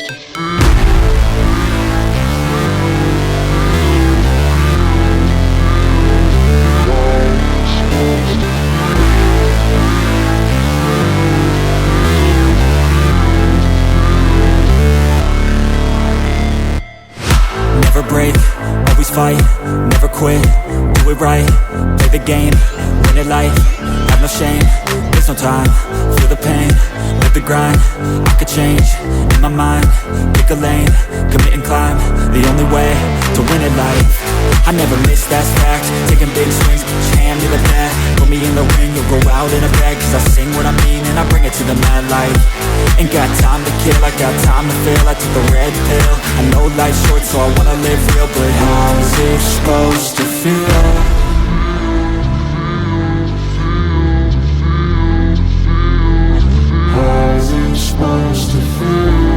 Never break, always fight, never quit, do it right, play the game, win it life, have no shame, there's no time, feel the pain, live the grind, I could change, in my mind, pick a lane, commit and climb, the only way to win it life, I never miss, that's fact, taking big swings, get your hand to the bat, put me in the ring, you'll go out in a bag, cause I sing what I mean and I bring it to the mad light, ain't got time to kill, I got time to feel, I took the red pill, I know life's short so I wanna live real, but how's it supposed to feel? How's it supposed to feel?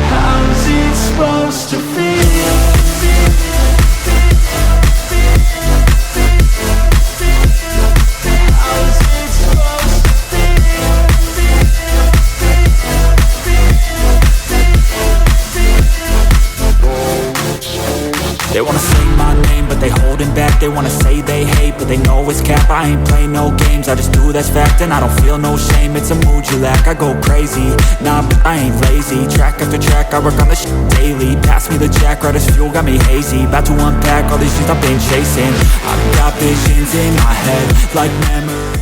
How's it supposed to feel? They wanna say my name, but they holding back. They wanna say they hate, but they know it's cap. I ain't play no games, I just do that's fact. And I don't feel no shame, it's a mood you lack. I go crazy, nah, but I ain't lazy. Track after track, I work on this shit daily. Pass me the jack, right as fuel, got me hazy. About to unpack all these things I've been chasing. I've got visions in my head, like memories.